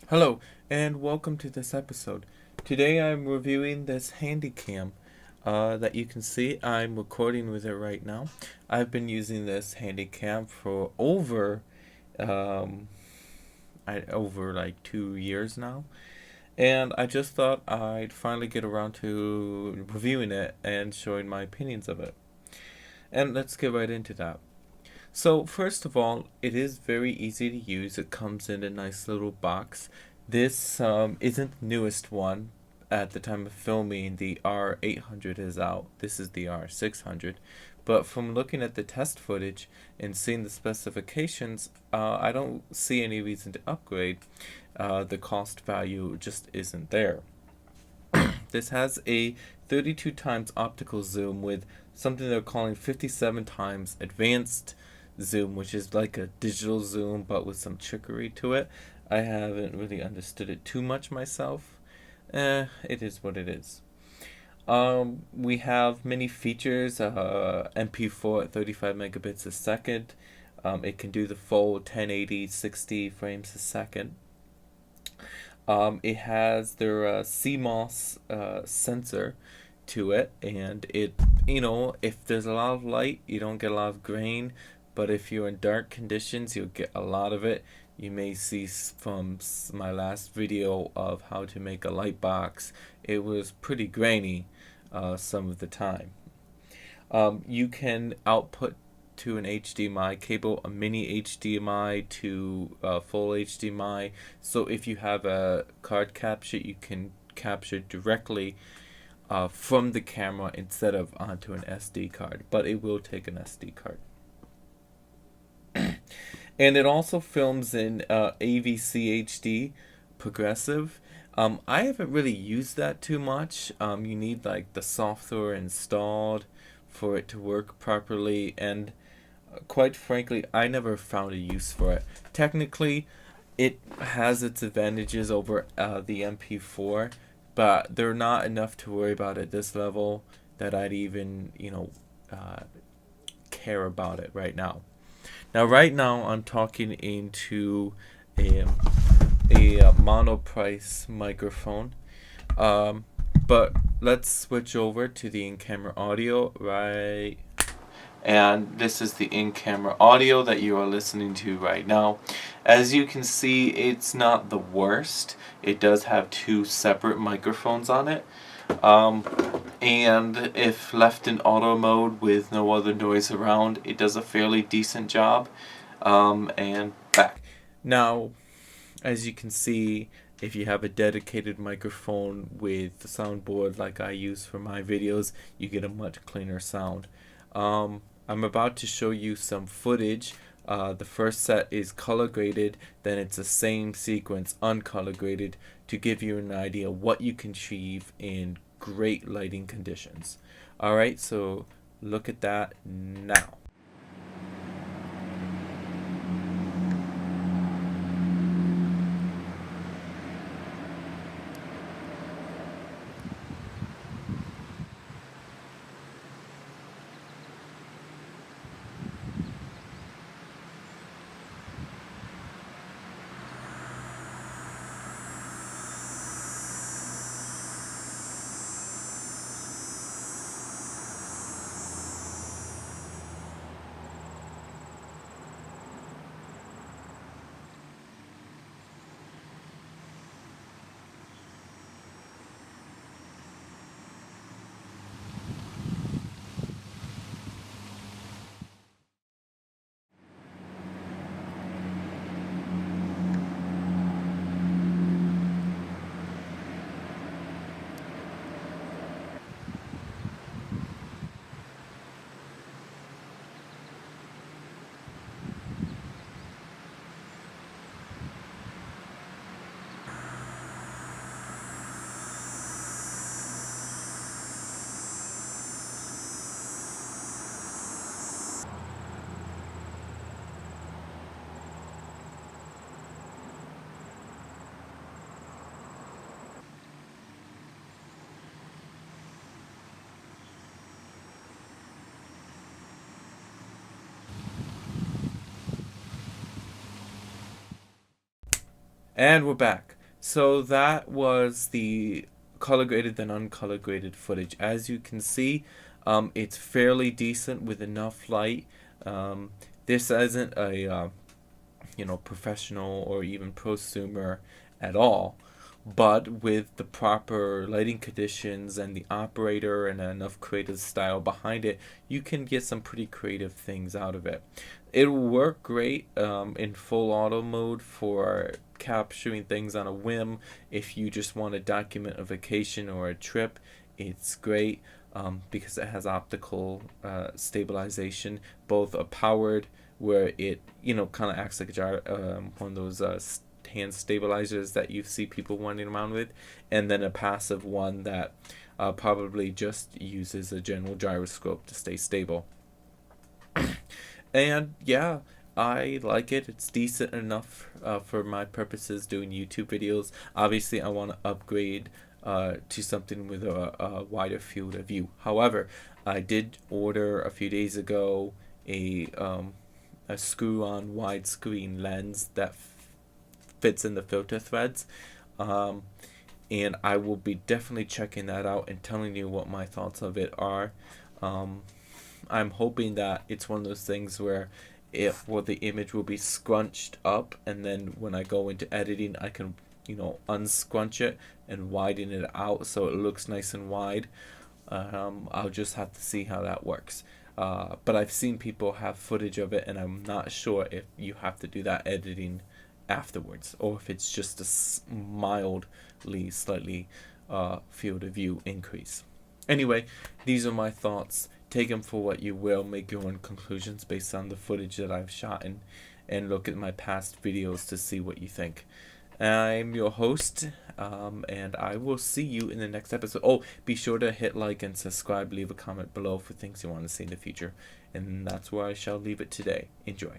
Hello, and welcome to this episode. Today I'm reviewing this handy cam that you can see. I'm recording with it right now. I've been using this handy cam for um, over like 2 years now, and I just thought I'd finally get around to reviewing it and showing my opinions of it. And let's get right into that. So first of all, it is very easy to use. It comes in a nice little box. This isn't the newest one. At the time of filming, the R800 is out. This is the R600. But from looking at the test footage and seeing the specifications, I don't see any reason to upgrade. The cost value just isn't there. This has a 32 times optical zoom with something they're calling 57 times advanced zoom, which is like a digital zoom but with some trickery to it. I haven't really understood it too much myself. It is what it is. We have many features. MP4 at 35 megabits a second. It can do the full 1080 60 frames a second. It has their CMOS sensor to it, and if there's a lot of light, you don't get a lot of grain, but if you're in dark conditions, you'll get a lot of it. You may see from my last video of how to make a light box, it was pretty grainy some of the time. You can output to an HDMI cable, a mini HDMI to full HDMI. So if you have a card capture, you can capture directly from the camera instead of onto an SD card, but it will take an SD card. And it also films in AVC HD progressive. I haven't really used that too much. You need like the software installed for it to work properly, and quite frankly, I never found a use for it. Technically, it has its advantages over the MP4, but they're not enough to worry about at this level that I'd even, care about it right now. Now, right now, I'm talking into a monoprice microphone. But let's switch over to the in-camera audio, right? And this is the in-camera audio that you are listening to right now. As you can see, it's not the worst. It does have two separate microphones on it. And if left in auto mode with no other noise around, it does a fairly decent job. And back. Now, as you can see, if you have a dedicated microphone with the soundboard like I use for my videos, you get a much cleaner sound. I'm about to show you some footage. The first set is color graded, then it's the same sequence uncolor graded to give you an idea what you can achieve in great lighting conditions. Alright, so look at that now. And we're back. So that was the color graded and uncolor graded footage. As you can see, it's fairly decent with enough light. Um, this isn't a professional or even prosumer at all, but with the proper lighting conditions and the operator and enough creative style behind it, you can get some pretty creative things out of it. It'll work great in full auto mode for capturing things on a whim. If you just want to document a vacation or a trip, it's great because it has optical stabilization, both a powered where it kind of acts like a one of those hand stabilizers that you see people running around with, and then a passive one that probably just uses a general gyroscope to stay stable. And yeah, I like it. It's decent enough for my purposes doing YouTube videos. Obviously, I want to upgrade to something with a wider field of view. However, I did order a few days ago a screw-on widescreen lens that fits in the filter threads. And I will be definitely checking that out and telling you what my thoughts of it are. I'm hoping that it's one of those things where the image will be scrunched up, and then when I go into editing, I can unscrunch it and widen it out so it looks nice and wide. I'll just have to see how that works. But I've seen people have footage of it, and I'm not sure if you have to do that editing afterwards, or if it's just a mildly, slightly field of view increase. Anyway, these are my thoughts. Take them for what you will. Make your own conclusions based on the footage that I've shot, and look at my past videos to see what you think. I'm your host, and I will see you in the next episode. Oh, be sure to hit like and subscribe. Leave a comment below for things you want to see in the future. And that's where I shall leave it today. Enjoy.